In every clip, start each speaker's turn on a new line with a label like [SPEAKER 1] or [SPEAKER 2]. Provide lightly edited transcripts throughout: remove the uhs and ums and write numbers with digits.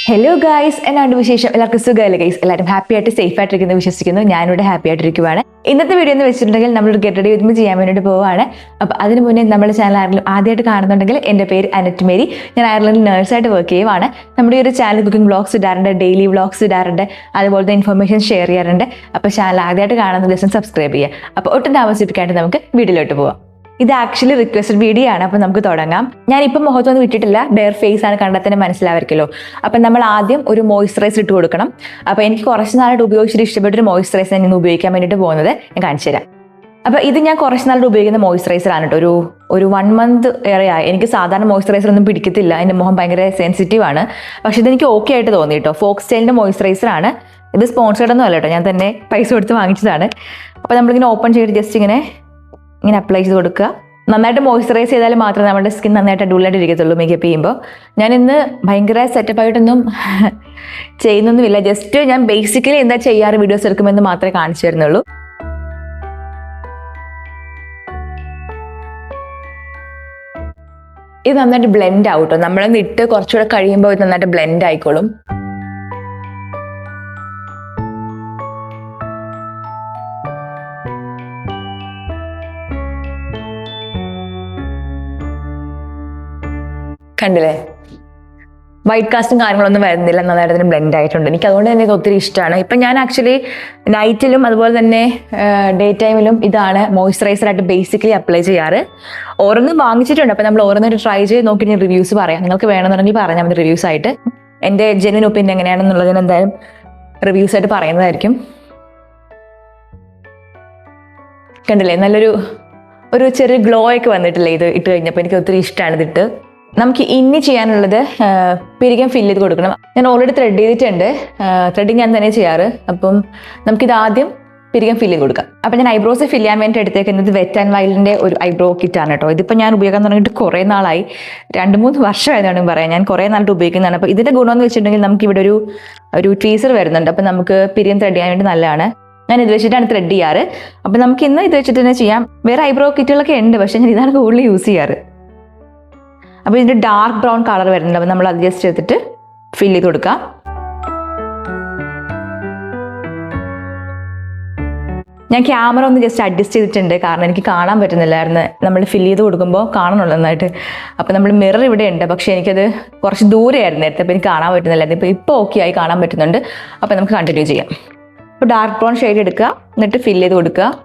[SPEAKER 1] Hello guys, എന്നാണ്ട് വിശേഷം? എല്ലാവർക്കും സുഖമല്ലേ ഗൈസ്? എല്ലാവരും ഹാപ്പി ആയിട്ട് സേഫ് ആയിട്ടിരിക്കുന്നു വിശ്വസിക്കുന്നു. ഞാനിവിടെ ഹാപ്പി ആയിട്ടിരിക്കുവാണ്. ഇന്നത്തെ വീഡിയോ എന്ന് വെച്ചിട്ടുണ്ടെങ്കിൽ നമ്മളൊരു ഗെറ്റ് റെഡി വിത്ത് മീ ചെയ്യാൻ വേണ്ടിയിട്ട് പോവുകയാണ്. അപ്പോൾ അതിന് മുന്നേ നമ്മുടെ ചാനൽ ആരെങ്കിലും ആദ്യമായിട്ട് കാണുന്നുണ്ടെങ്കിൽ എൻ്റെ പേര് അനറ്റ് മേരി. ഞാൻ അയർലൻഡിൽ നേഴ്സായിട്ട് വർക്ക് ചെയ്യുവാണ്. നമ്മുടെ ഈ ഒരു ചാനൽ കുക്കിംഗ് വ്ളോഗ്സ് ഇടാറുണ്ട്, ഡെയിലി വ്ളോഗ്സ് ഇടാറുണ്ട്, അതുപോലത്തെ ഇൻഫർമേഷൻ ഷെയർ ചെയ്യാറുണ്ട്. അപ്പോൾ ചാനൽ ആദ്യമായിട്ട് കാണുന്ന ദിവസം സബ്സ്ക്രൈബ് ചെയ്യുക. അപ്പോൾ ഒട്ടും താമസിപ്പിക്കാണ്ട് നമുക്ക് വീഡിയോയിലോട്ട് പോവാം. ഇത് ആക്ച്വലി റിക്വസ്റ്റഡ് വീഡിയോ ആണ്. അപ്പോൾ നമുക്ക് തുടങ്ങാം. ഞാനിപ്പം മുഖത്തൊന്നും വിട്ടിട്ടില്ല, ബെയർ ഫേസ് ആണ്, കണ്ടാൽ തന്നെ മനസ്സിലാവർക്കല്ലോ. അപ്പം നമ്മൾ ആദ്യം ഒരു മോയ്സ്ചറൈസർ ഇട്ട് കൊടുക്കണം. അപ്പോൾ എനിക്ക് കുറച്ച് നാളായിട്ട് ഉപയോഗിച്ചിട്ട് ഇഷ്ടപ്പെട്ടൊരു മോയ്സ്ചറൈസർ ഞാൻ ഇന്ന് ഉപയോഗിക്കാൻ വേണ്ടിയിട്ട് പോകുന്നത് ഞാൻ കാണിച്ചു തരാം. അപ്പോൾ ഇത് ഞാൻ കുറച്ച് നാളായിട്ട് ഉപയോഗിക്കുന്ന മോയ്സ്ചറൈസർ ആണ് കേട്ടോ. ഒരു 1 month ഏറെയായി. എനിക്ക് സാധാരണ മോയ്സ്ചറൈസർ ഒന്നും പിടിക്കത്തില്ല, എൻ്റെ മുഖം ഭയങ്കര സെൻസിറ്റീവ് ആണ്. പക്ഷേ ഇതെനിക്ക് ഓക്കെ ആയിട്ട് തോന്നി കേട്ടോ. ഫോക്സ് സ്റ്റൈലിൻ്റെ മോയ്സ്ചറൈസർ ആണ് ഇത്. സ്പോൺസേർഡ് ഒന്നും അല്ല കേട്ടോ, ഞാൻ തന്നെ പൈസ കൊടുത്ത് വാങ്ങിച്ചതാണ്. അപ്പോൾ നമ്മളിങ്ങനെ ഓപ്പൺ ചെയ്തിട്ട് ജസ്റ്റ് ഇങ്ങനെ അപ്ലൈ ചെയ്ത് കൊടുക്കുക. നന്നായിട്ട് മോയ്സ്ചറൈസ് ചെയ്താൽ മാത്രമേ നമ്മുടെ സ്കിൻ നന്നായിട്ട് അടിപൊളിയായിട്ട് ഇരിക്കത്തുള്ളൂ മേക്കപ്പ് ചെയ്യുമ്പോൾ. ഞാനിന്ന് ഭയങ്കര സെറ്റപ്പായിട്ടൊന്നും ചെയ്യുന്നൊന്നുമില്ല. ജസ്റ്റ് ഞാൻ ബേസിക്കലി എന്താ ചെയ്യാറ് വീഡിയോസ് എടുക്കുമെന്ന് മാത്രമേ കാണിച്ചു തരുന്നുള്ളൂ. ഇത് നന്നായിട്ട് ബ്ലെൻഡ് ആവട്ടോ. നമ്മളൊന്ന് ഇട്ട് കുറച്ചുകൂടെ കഴിയുമ്പോൾ ഇത് നന്നായിട്ട് ബ്ലെൻഡ് ആയിക്കോളും. കണ്ടില്ലേ, വൈറ്റ് കാസ്റ്റും കാര്യങ്ങളൊന്നും വരുന്നില്ല, നന്നായിട്ട് തന്നെ ബ്ലെൻഡ് ആയിട്ടുണ്ട്. എനിക്ക് അതുകൊണ്ട് തന്നെ ഇത് ഒത്തിരി ഇഷ്ടമാണ്. ഇപ്പം ഞാൻ ആക്ച്വലി നൈറ്റിലും അതുപോലെ തന്നെ ഡേ ടൈമിലും ഇതാണ് മോയ്സ്ചറൈസറായിട്ട് ബേസിക്കലി അപ്ലൈ ചെയ്യാറ്. ഓരോന്നും വാങ്ങിച്ചിട്ടുണ്ട്. അപ്പം നമ്മൾ ഓരോന്നൊരു ട്രൈ ചെയ്ത് നോക്കി ഞാൻ റിവ്യൂസ് പറയാം. നിങ്ങൾക്ക് വേണമെന്നുണ്ടെങ്കിൽ പറഞ്ഞാൽ മതി റിവ്യൂസ് ആയിട്ട്. എൻ്റെ ജെന്യൂൻ ഒപ്പീനിയൻ എങ്ങനെയാണെന്നുള്ളതിന് എന്തായാലും റിവ്യൂസ് ആയിട്ട് പറയുന്നതായിരിക്കും. കണ്ടില്ലേ, നല്ലൊരു ചെറിയ ഗ്ലോ ഒക്കെ വന്നിട്ടില്ലേ ഇത് ഇട്ട് കഴിഞ്ഞപ്പോൾ. എനിക്ക് ഒത്തിരി ഇഷ്ടമാണ് ഇതിട്ട്. നമുക്ക് ഇനി ചെയ്യാനുള്ളത് പിരികം ഫില്ല് ചെയ്ത് കൊടുക്കണം. ഞാൻ ഓൾറെഡി ത്രെഡ് ചെയ്തിട്ടുണ്ട്. ത്രെഡിങ് ഞാൻ തന്നെ ചെയ്യാറ്. അപ്പം നമുക്കിത് ആദ്യം പിരികം ഫില്ല് ചെയ്ത് കൊടുക്കാം. അപ്പം ഞാൻ ഐബ്രോസ് ഫില്ല് ചെയ്യാൻ വേണ്ടി എടുത്തേക്കുന്നത് വെറ്റ് ആൻഡ് വൈൽഡിൻ്റെ ഒരു ഐബ്രോ കിറ്റാണ് കേട്ടോ. ഇതിപ്പോൾ ഞാൻ ഉപയോഗിക്കാൻ തുടങ്ങിയിട്ട് കുറേ നാളായി, 2-3 വർഷമായതാണ് പറയാം. ഞാൻ കുറേ നാളായിട്ട് ഉപയോഗിക്കുന്നതാണ്. അപ്പോൾ ഇതിൻ്റെ ഗുണമെന്ന് വെച്ചിട്ടുണ്ടെങ്കിൽ നമുക്കിവിടെ ഒരു ട്വീസർ വരുന്നുണ്ട്. അപ്പം നമുക്ക് പിരികം ത്രെഡ് ചെയ്യാൻ വേണ്ടി നല്ലതാണ്. ഞാൻ ഇത് വെച്ചിട്ടാണ് ത്രെഡ് ചെയ്യാറ്. അപ്പം നമുക്ക് ഇന്ന് ഇത് വെച്ചിട്ട് തന്നെ ചെയ്യാം. വേറെ ഐബ്രോ കിറ്റുകളൊക്കെ ഉണ്ട്, പക്ഷേ ഞാൻ ഇതാണ് കൂടുതൽ യൂസ് ചെയ്യാറ്. അപ്പോൾ ഇതിൻ്റെ ഡാർക്ക് ബ്രൗൺ കളർ വരുന്നുണ്ട്. അപ്പോൾ നമ്മൾ അത് ജസ്റ്റ് എടുത്തിട്ട് ഫില്ല് ചെയ്ത് കൊടുക്കാം. ഞാൻ ക്യാമറ ഒന്ന് ജസ്റ്റ് അഡ്ജസ്റ്റ് ചെയ്തിട്ടുണ്ട്, കാരണം എനിക്ക് കാണാൻ പറ്റുന്നില്ലായിരുന്നു. നമ്മൾ ഫില്ല് ചെയ്ത് കൊടുക്കുമ്പോൾ കാണണമല്ലോ നന്നായിട്ട്. അപ്പോൾ നമ്മൾ മിറർ ഇവിടെ ഉണ്ട്, പക്ഷേ എനിക്കത് കുറച്ച് ദൂരെയായിരുന്നു നേരത്തെ, അപ്പോൾ എനിക്ക് കാണാൻ പറ്റുന്നില്ലായിരുന്നു. ഇപ്പോൾ ഓക്കെ ആയി, കാണാൻ പറ്റുന്നുണ്ട്. അപ്പോൾ നമുക്ക് കണ്ടിന്യൂ ചെയ്യാം. അപ്പോൾ ഡാർക്ക് ബ്രൗൺ ഷെയ്ഡ് എടുക്കുക, എന്നിട്ട് ഫില്ല് ചെയ്ത് കൊടുക്കുക.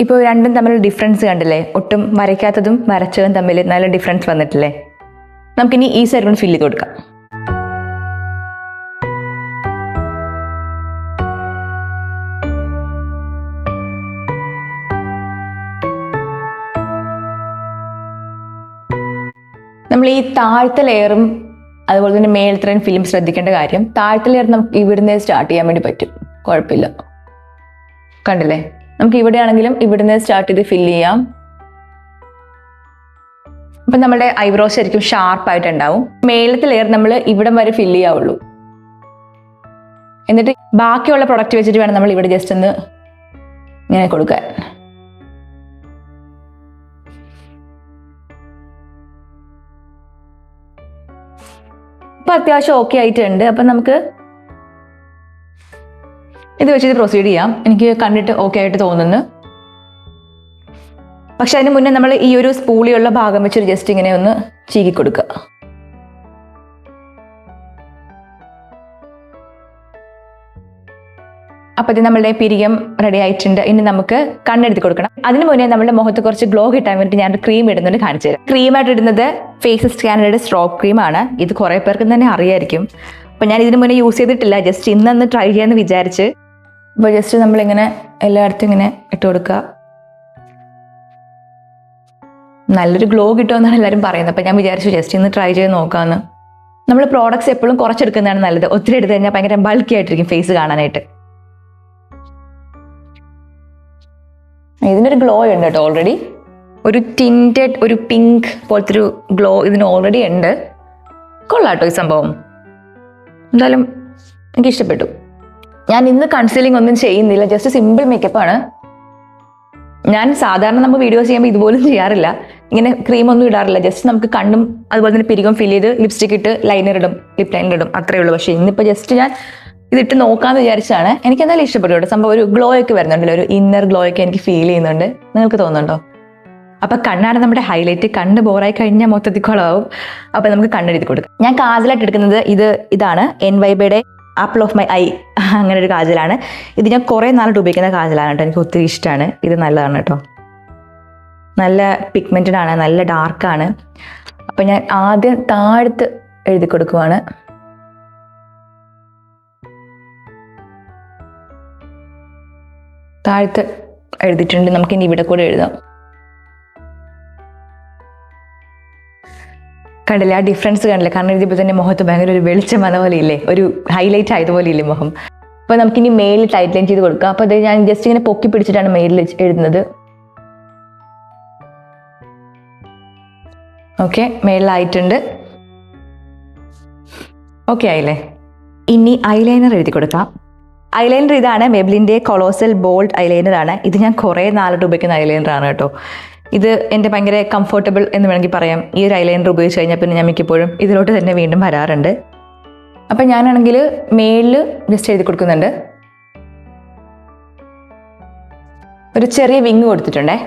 [SPEAKER 1] ഇപ്പോൾ രണ്ടും തമ്മിൽ ഡിഫറൻസ് കണ്ടില്ലേ? ഒട്ടും വരയ്ക്കാത്തതും വരച്ചതും തമ്മിൽ നല്ല ഡിഫറൻസ് വന്നിട്ടില്ലേ? നമുക്കിനി ഈ സൈഡ് കൊണ്ട് ഫില്ല് ചെയ്ത് കൊടുക്കാം. നമ്മൾ ഈ താഴത്തെ ലെയറും അതുപോലെ തന്നെ മേലത്തെ ഫിലിം ശ്രദ്ധിക്കേണ്ട കാര്യം, താഴത്തെ ലെയർ നമുക്ക് ഇവിടുന്ന് സ്റ്റാർട്ട് ചെയ്യാൻ വേണ്ടി പറ്റും, കുഴപ്പമില്ല. കണ്ടില്ലേ? നമുക്ക് ഇവിടെ ആണെങ്കിലും ഇവിടുന്ന് സ്റ്റാർട്ട് ചെയ്ത് ഫില്ല് ചെയ്യാം. അപ്പം നമ്മുടെ ഐബ്രോസ് ശരിക്കും ഷാർപ്പായിട്ടുണ്ടാവും. മേലത്തെ ലെയർ നമ്മൾ ഇവിടം വരെ ഫില്ല് ചെയ്യാവുള്ളൂ. എന്നിട്ട് ബാക്കിയുള്ള പ്രൊഡക്റ്റ് വെച്ചിട്ട് വേണം നമ്മൾ ഇവിടെ ജസ്റ്റ് ഒന്ന് ഇങ്ങനെ കൊടുക്കാൻ. ഇപ്പം അത്യാവശ്യം ഓക്കെ ആയിട്ടുണ്ട്. അപ്പം നമുക്ക് ഇത് വെച്ചിട്ട് പ്രൊസീഡ് ചെയ്യാം. എനിക്ക് കണ്ടിട്ട് ഓക്കെ ആയിട്ട് തോന്നുന്നു. പക്ഷെ അതിന് മുന്നേ നമ്മൾ ഈ ഒരു സ്പൂളിയുള്ള ഭാഗം വെച്ചിട്ട് ജസ്റ്റ് ഇങ്ങനെ ഒന്ന് ചീകി കൊടുക്കുക. അപ്പോൾ ഇത് നമ്മളുടെ പിരികം റെഡി ആയിട്ടുണ്ട്. ഇനി നമുക്ക് കണ്ണെടുത്ത് കൊടുക്കണം. അതിന് മുന്നേ നമ്മുടെ മുഖത്ത് കുറച്ച് ഗ്ലോ കിട്ടാൻ വേണ്ടി ഞാൻ ക്രീം ഇടുന്നുണ്ട്, കാണിച്ചു തരാം. ക്രീമായിട്ട് ഇടുന്നത് ഫേസ് സ്കാനറുടെ സ്ട്രോക്ക് ക്രീമാണ്. ഇത് കുറേ പേർക്ക് തന്നെ അറിയായിരിക്കും. അപ്പോൾ ഞാൻ ഇതിന് മുന്നേ യൂസ് ചെയ്തിട്ടില്ല, ജസ്റ്റ് ഇന്നൊന്ന് ട്രൈ ചെയ്യാമെന്ന് വിചാരിച്ച്. അപ്പോൾ ജസ്റ്റ് നമ്മളിങ്ങനെ എല്ലായിടത്തും ഇങ്ങനെ ഇട്ട് കൊടുക്കുക. നല്ലൊരു ഗ്ലോ കിട്ടുമെന്നാണ് എല്ലാവരും പറയുന്നത്. അപ്പോൾ ഞാൻ വിചാരിച്ചു ജസ്റ്റ് ഇന്ന് ട്രൈ ചെയ്ത് നോക്കാമെന്ന്. നമ്മൾ പ്രോഡക്ട്സ് എപ്പോഴും കുറച്ചെടുക്കുന്നതാണ് നല്ലത്. ഒത്തിരി എടുത്തു കഴിഞ്ഞാൽ ഭയങ്കര ബൾക്കി ആയിട്ടിരിക്കും ഫേസ് കാണാനായിട്ട്. ഇതിനൊരു ഗ്ലോ ഉണ്ട് കേട്ടോ ഓൾറെഡി. ഒരു ടിൻറ്റഡ് ഒരു പിങ്ക് പോലത്തെ ഒരു ഗ്ലോ ഇതിന് ഓൾറെഡി ഉണ്ട്. കൊള്ളാട്ടോ ഈ സംഭവം. എന്തായാലും എനിക്ക് ഇഷ്ടപ്പെട്ടു. ഞാൻ ഇന്ന് കൺസീലിംഗ് ഒന്നും ചെയ്യുന്നില്ല, ജസ്റ്റ് സിമ്പിൾ മേക്കപ്പ് ആണ്. ഞാൻ സാധാരണ നമ്മൾ വീഡിയോസ് ചെയ്യുമ്പോൾ ഇതുപോലും ചെയ്യാറില്ല, ഇങ്ങനെ ക്രീമൊന്നും ഇടാറില്ല. ജസ്റ്റ് നമുക്ക് കണ്ണും അതുപോലെ തന്നെ പിരികം ഫിൽ ചെയ്ത് ലിപ്സ്റ്റിക് ഇട്ട് ലൈനർ ഇടും, ലിപ് ലൈനർ ഇടും, അത്രയേ ഉള്ളൂ. പക്ഷേ ഇന്നിപ്പോൾ ജസ്റ്റ് ഞാൻ ഇതിട്ട് നോക്കാമെന്ന് വിചാരിച്ചാണ്. എനിക്ക് എന്തായാലും ഇഷ്ടപ്പെട്ടു കേട്ടോ സംഭവം. ഒരു ഗ്ലോ ഒക്കെ വരുന്നുണ്ടല്ലോ, ഒരു ഇന്നർ ഗ്ലോ ഒക്കെ എനിക്ക് ഫീൽ ചെയ്യുന്നുണ്ട്. നിങ്ങൾക്ക് തോന്നുന്നുണ്ടോ? അപ്പം കണ്ണാണ് നമ്മുടെ ഹൈലൈറ്റ്. കണ്ണ് ബോറായി കഴിഞ്ഞാൽ മൊത്തത്തിൽ കുളമാവും. അപ്പം നമുക്ക് കണ്ണെഴുതി കൊടുക്കാം. ഞാൻ കാജലായിട്ട് എടുക്കുന്നത് ഇതാണ് NYBയുടെ ആപ്പിൾ ഓഫ് മൈ ഐ, അങ്ങനെ ഒരു കാജലാണ്. ഇത് ഞാൻ കുറേ നാളായിട്ട് ഉപയോഗിക്കുന്ന കാജലാണ് കേട്ടോ. എനിക്ക് ഒത്തിരി ഇഷ്ടമാണ്. ഇത് നല്ലതാണ് കേട്ടോ, നല്ല പിഗ്മെൻറ്റഡ് ആണ്, നല്ല ഡാർക്കാണ്. അപ്പം ഞാൻ ആദ്യം താഴത്ത് എഴുതി കൊടുക്കുവാണ്. താഴത്ത് എഴുതിയിട്ടുണ്ട്, നമുക്കിനി ഇവിടെ കൂടെ എഴുതാം. കണ്ടില്ലേ ആ ഡിഫറൻസ്? കണ്ടില്ലേ? കാരണം എഴുതിയപ്പോൾ തന്നെ മുഖത്ത് ഭയങ്കര ഒരു വെളിച്ചം വന്ന പോലെ ഇല്ലേ, ഒരു ഹൈലൈറ്റ് ആയതുപോലെ ഇല്ലേ മുഖം. അപ്പോൾ നമുക്കിനി മെയിലിൽ ടൈറ്റ് ലൈൻ ചെയ്ത് കൊടുക്കാം. അപ്പോൾ അത് ഞാൻ ജസ്റ്റ് ഇങ്ങനെ പൊക്കി പിടിച്ചിട്ടാണ് മെയിലിൽ എഴുതുന്നത്. ഓക്കെ, മെയിലായിട്ടുണ്ട്. ഓക്കെ ആയില്ലേ? ഇനി ഐലൈനർ എഴുതി കൊടുക്കാം. ഐലൈനർ ഇതാണ് മെബ്ലിൻ്റെ കൊളോസൽ ബോൾഡ് ഐലൈനർ ആണ്. ഇത് ഞാൻ കുറേ നാളായിട്ട് ഉപയോഗിക്കുന്ന ഐലൈനർ ആണ് കേട്ടോ. ഇത് എൻ്റെ ഭയങ്കര കംഫർട്ടബിൾ എന്ന് വേണമെങ്കിൽ പറയാം. ഈ ഒരു ഐലൈനർ ഉപയോഗിച്ച് കഴിഞ്ഞാൽ പിന്നെ ഞാൻ മിക്കപ്പോഴും ഇതിലോട്ട് തന്നെ വീണ്ടും വരാറുണ്ട്. അപ്പം ഞാനാണെങ്കിൽ മേളിൽ ജസ്റ്റ് എഴുതി കൊടുക്കുന്നുണ്ട്. ഒരു ചെറിയ വിങ് കൊടുത്തിട്ടുണ്ടേ.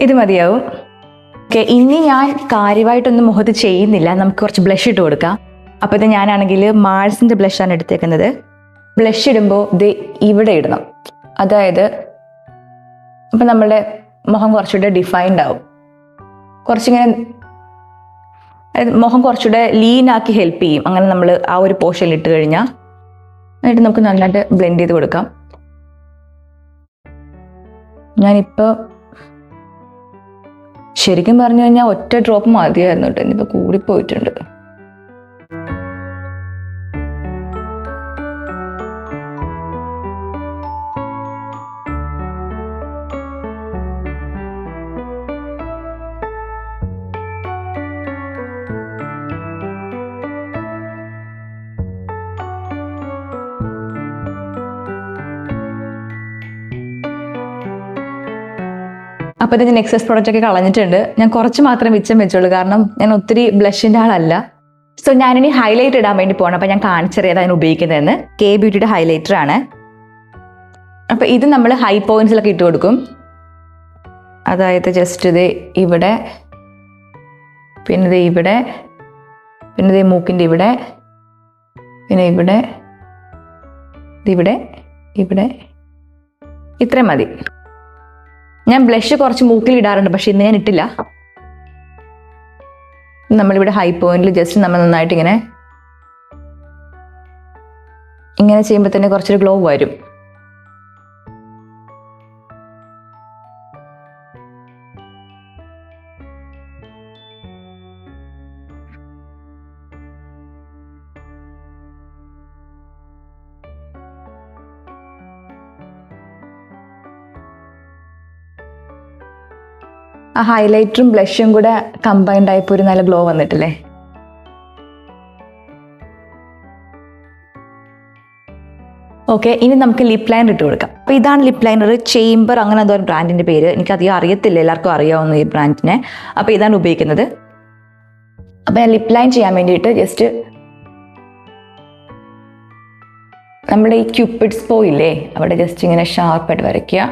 [SPEAKER 1] ഇത് മതിയാവും. ഓക്കെ, ഇനി ഞാൻ കാര്യമായിട്ടൊന്നും മുഖത്ത് ചെയ്യുന്നില്ല. നമുക്ക് കുറച്ച് ബ്ലഷ് ഇട്ട് കൊടുക്കാം. അപ്പോൾ ഇത് ഞാനാണെങ്കിൽ മാൾസിൻ്റെ ബ്ലഷാണ് എടുത്തേക്കുന്നത്. ബ്ലഷ് ഇടുമ്പോൾ ഇത് ഇവിടെ ഇടണം. അതായത് അപ്പം നമ്മളുടെ മുഖം കുറച്ചുകൂടെ ഡിഫൈൻഡ് ആവും. കുറച്ചിങ്ങനെ മുഖം കുറച്ചുകൂടെ ലീനാക്കി ഹെൽപ്പ് ചെയ്യും. അങ്ങനെ നമ്മൾ ആ ഒരു പോർഷനിൽ ഇട്ട് കഴിഞ്ഞാൽ എന്നിട്ട് നമുക്ക് നന്നായിട്ട് ബ്ലെൻഡ് ചെയ്ത് കൊടുക്കാം. ഞാനിപ്പോൾ ശരിക്കും പറഞ്ഞു കഴിഞ്ഞാൽ ഒറ്റ ഡ്രോപ്പ് മതിയായിരുന്നു കേട്ടോ. ഇനിയിപ്പോൾ കൂടിപ്പോയിട്ടുണ്ട്. അപ്പോൾ ഇതിൻ്റെ എക്സസ് പ്രോഡക്റ്റ് ഒക്കെ കളഞ്ഞിട്ടുണ്ട്. ഞാൻ കുറച്ച് മാത്രമേ മിച്ചം വെച്ചുള്ളൂ, കാരണം ഞാൻ ഒത്തിരി ബ്ലഷിൻ്റെ ആളല്ല. സോ ഞാനിനി ഹൈലൈറ്റ് ഇടാൻ വേണ്ടി പോകണം. അപ്പോൾ ഞാൻ കാണിച്ചറിയാതെ അതിന് ഉപയോഗിക്കുന്നതെന്ന് കെ ബ്യൂട്ടിയുടെ ഹൈലൈറ്റർ ആണ്. അപ്പോൾ ഇത് നമ്മൾ ഹൈ പോയിന്റ്സിലൊക്കെ ഇട്ട് കൊടുക്കും. അതായത് ജസ്റ്റ് ഇത് ഇവിടെ, പിന്നെ ഇത് ഇവിടെ, പിന്നെ ഇത് മൂക്കിൻ്റെ ഇവിടെ, പിന്നെ ഇവിടെ, ഇതിവിടെ, ഇവിടെ, ഇത്രയും മതി. ഞാൻ ബ്ലഷ് കുറച്ച് മൂക്കിൽ ഇടാറുണ്ട്, പക്ഷെ ഇന്ന് ഞാൻ ഇട്ടില്ല. നമ്മളിവിടെ ഹൈ പോയിന്റിൽ ജസ്റ്റ് നമ്മൾ നന്നായിട്ട് ഇങ്ങനെ ചെയ്യുമ്പോൾ തന്നെ കുറച്ചൊരു ഗ്ലോ വരും. ആ ഹൈലൈറ്ററും ബ്ലഷും കൂടെ കമ്പൈൻഡ് ആയപ്പോൾ ഒരു നല്ല ഗ്ലോ വന്നിട്ടില്ലേ? ഓക്കെ, ഇനി നമുക്ക് ലിപ് ലൈനർ ഇട്ട് കൊടുക്കാം. അപ്പോൾ ഇതാണ് ലിപ് ലൈനർ. ചേംബർ അങ്ങനെ എന്തോ ഒരു ബ്രാൻഡിൻ്റെ പേര്, എനിക്കധികം അറിയത്തില്ല, എല്ലാവർക്കും അറിയാവുന്ന ഈ ബ്രാൻഡിനെ. അപ്പോൾ ഇതാണ് ഉപയോഗിക്കുന്നത്. അപ്പോൾ ഞാൻ ലിപ് ലൈൻ ചെയ്യാൻ വേണ്ടിയിട്ട് ജസ്റ്റ് നമ്മുടെ ഈ ക്യൂപ്പിഡ്സ് ബോ ഇല്ലേ, അവിടെ ജസ്റ്റ് ഇങ്ങനെ ഷാർപ്പായിട്ട് വരയ്ക്കുക.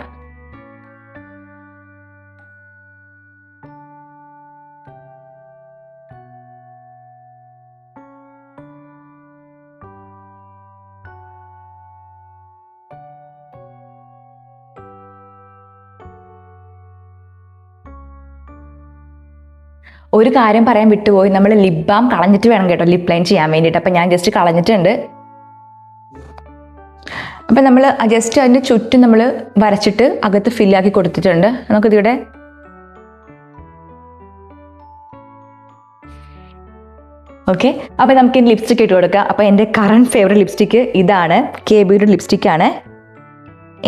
[SPEAKER 1] ഒരു കാര്യം പറയാൻ വിട്ടുപോയി, നമ്മൾ ലിപ് ബാം കളഞ്ഞിട്ട് വേണം കേട്ടോ ലിപ് ലൈൻ ചെയ്യാൻ വേണ്ടിയിട്ട്. അപ്പം ഞാൻ ജസ്റ്റ് കളഞ്ഞിട്ടുണ്ട്. അപ്പം നമ്മൾ ജസ്റ്റ് അതിൻ്റെ ചുറ്റും നമ്മൾ വരച്ചിട്ട് അകത്ത് ഫില്ലാക്കി കൊടുത്തിട്ടുണ്ട്. നമുക്കിതിവിടെ ഓക്കെ. അപ്പോൾ നമുക്ക് ലിപ്സ്റ്റിക്ക് ഇട്ട് കൊടുക്കാം. അപ്പോൾ എൻ്റെ കറണ്ട് ഫേവറേറ്റ് ലിപ്സ്റ്റിക്ക് ഇതാണ്, കെ ബ്യൂട്ടിയുടെ ലിപ്സ്റ്റിക്കാണ്,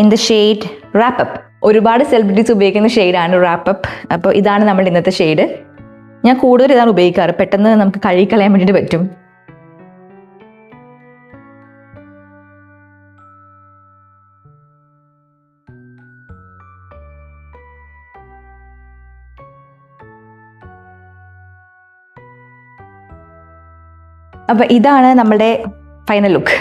[SPEAKER 1] ഇൻ ദ ഷെയ്ഡ് റാപ്പപ്പ്. ഒരുപാട് സെലിബ്രിറ്റീസ് ഉപയോഗിക്കുന്ന ഷെയ്ഡാണ് റാപ്പപ്പ്. അപ്പോൾ ഇതാണ് നമ്മുടെ ഇന്നത്തെ ഷെയ്ഡ്. ഞാൻ കൂടുതൽ ഇതാണ് ഉപയോഗിക്കാറ്, പെട്ടെന്ന് നമുക്ക് കഴുകിക്കളയാൻ വേണ്ടിയിട്ട് പറ്റും. അപ്പോൾ ഇതാണ് നമ്മുടെ ഫൈനൽ ലുക്ക്.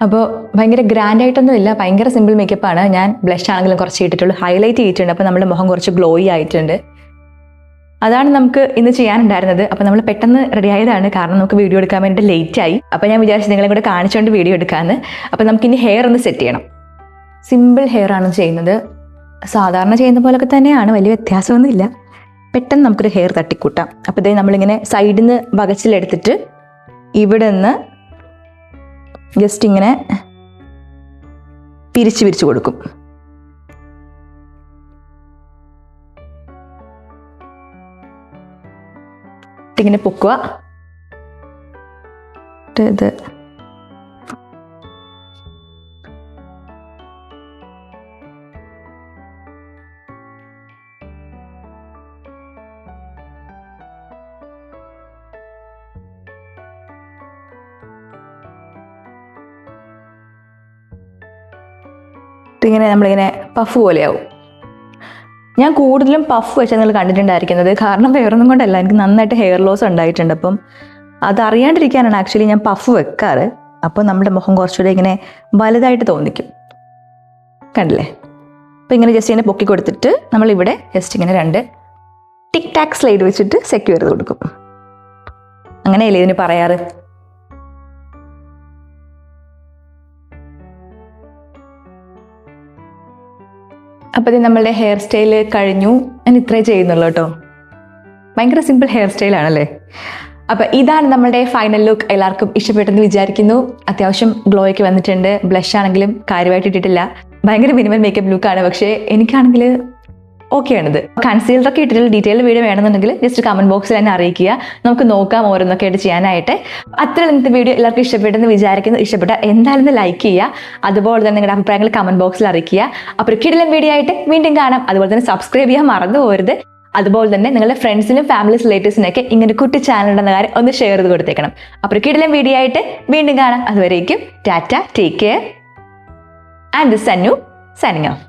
[SPEAKER 1] അപ്പോൾ ഭയങ്കര ഗ്രാൻഡായിട്ടൊന്നും ഇല്ല, ഭയങ്കര സിമ്പിൾ മേക്കപ്പാണ്. ഞാൻ ബ്ലഷ് ആണെങ്കിലും കുറച്ച് ഇട്ടിട്ടുള്ളൂ, ഹൈലൈറ്റ് ചെയ്തിട്ടുണ്ട്. അപ്പോൾ നമ്മുടെ മുഖം കുറച്ച് ഗ്ലോയി ആയിട്ടുണ്ട്. അതാണ് നമുക്ക് ഇന്ന് ചെയ്യാനുണ്ടായിരുന്നത്. അപ്പോൾ നമ്മൾ പെട്ടെന്ന് റെഡി ആയതാണ്, കാരണം നമുക്ക് വീഡിയോ എടുക്കാൻ വേണ്ടിയിട്ട് ലേറ്റ് ആയി. അപ്പോൾ ഞാൻ വിചാരിച്ചു നിങ്ങളെ കൂടെ കാണിച്ചുകൊണ്ട് വീഡിയോ എടുക്കാമെന്ന്. അപ്പോൾ നമുക്കിനി ഹെയർ ഒന്ന് സെറ്റ് ചെയ്യണം. സിമ്പിൾ ഹെയർ ആണ് ചെയ്യുന്നത്, സാധാരണ ചെയ്യുന്ന പോലൊക്കെ തന്നെയാണ്, വലിയ വ്യത്യാസമൊന്നുമില്ല. പെട്ടെന്ന് നമുക്കൊരു ഹെയർ തട്ടിക്കൂട്ടാം. അപ്പോൾ ഇതേ നമ്മളിങ്ങനെ സൈഡിൽ നിന്ന് വകച്ചിലെടുത്തിട്ട് ഇവിടെ നിന്ന് ജസ്റ്റ് ഇങ്ങനെ പിരിച്ചു കൊടുക്കും. ഇങ്ങനെ പൊക്കുക. ഇത് ഇങ്ങനെ നമ്മളിങ്ങനെ പഫ് പോലെയാവും. ഞാൻ കൂടുതലും പഫ് വെച്ചാൽ നിങ്ങൾ കണ്ടിട്ടുണ്ടായിരിക്കുന്നത്, കാരണം വേറൊന്നും കൊണ്ടല്ല, എനിക്ക് നന്നായിട്ട് ഹെയർ ലോസ് ഉണ്ടായിട്ടുണ്ട്. അപ്പം അതറിയാണ്ടിരിക്കാനാണ് ആക്ച്വലി ഞാൻ പഫ് വെക്കാറ്. അപ്പോൾ നമ്മുടെ മുഖം കുറച്ചുകൂടെ ഇങ്ങനെ വലുതായിട്ട് തോന്നിക്കും, കണ്ടില്ലേ? അപ്പോൾ ഇങ്ങനെ ജസ്റ്റ് ഇങ്ങനെ പൊക്കി കൊടുത്തിട്ട് നമ്മളിവിടെ ജസ്റ്റ് ഇങ്ങനെ 2 ടിക് ടാക് സ്ലൈഡ് വെച്ചിട്ട് സെക്യൂർ ചെയ്ത് കൊടുക്കും. അങ്ങനെയല്ലേ ഇതിന് പറയാറ്? അപ്പോൾ ഇത് നമ്മളുടെ ഹെയർ സ്റ്റൈല് കഴിഞ്ഞു. ഞാൻ ഇത്രേ ചെയ്യുന്നുള്ളൂ കേട്ടോ. ഭയങ്കര സിമ്പിൾ ഹെയർ സ്റ്റൈലാണല്ലേ. അപ്പോൾ ഇതാണ് നമ്മളുടെ ഫൈനൽ ലുക്ക്. എല്ലാവർക്കും ഇഷ്ടപ്പെട്ടെന്ന് വിചാരിക്കുന്നു. അത്യാവശ്യം ഗ്ലോയൊക്കെ വന്നിട്ടുണ്ട്. ബ്ലഷ് ആണെങ്കിലും കാര്യമായിട്ട് ഇട്ടിട്ടില്ല, ഭയങ്കര മിനിമൽ മേക്കപ്പ് ലുക്കാണ്. പക്ഷേ എനിക്കാണെങ്കിൽ ഓക്കെ ആണിത്. കൺസീലറൊക്കെ ഇട്ടിട്ടുള്ള ഡീറ്റെയിൽ വീഡിയോ വേണമെന്നുണ്ടെങ്കിൽ ജസ്റ്റ് കമൻറ്റ് ബോക്സിൽ തന്നെ അറിയിക്കുക, നമുക്ക് നോക്കാം ഓരോന്നൊക്കെ ആയിട്ട് ചെയ്യാനായിട്ട്. അത്ര ഇന്നത്തെ വീഡിയോ എല്ലാവർക്കും ഇഷ്ടപ്പെട്ടെന്ന് വിചാരിക്കുന്നു. ഇഷ്ടപ്പെട്ട എന്തായാലും ലൈക്ക് ചെയ്യുക, അതുപോലെ തന്നെ നിങ്ങളുടെ അഭിപ്രായങ്ങൾ കമൻറ്റ് ബോക്സിൽ അറിയിക്കുക. അപ്പോൾ ഒരു കിടിലൻ വീഡിയോ ആയിട്ട് വീണ്ടും കാണാം. അതുപോലെ തന്നെ സബ്സ്ക്രൈബ് ചെയ്യാൻ മറന്നു പോകരുത്. അതുപോലെ തന്നെ നിങ്ങളുടെ ഫ്രണ്ട്സിനും ഫാമിലീസ് റിലേറ്റീവ്സിനൊക്കെ ഇങ്ങനെ കുട്ടി ചാനൽ ഉണ്ടെന്ന കാര്യം ഒന്ന് ഷെയർ ചെയ്ത് കൊടുത്തേക്കണം. അപ്പോൾ ഒരു കിടിലൻ വീഡിയോ ആയിട്ട് വീണ്ടും കാണാം. അതുവരേക്കും ടാറ്റ, take care, and this Sannu signing of.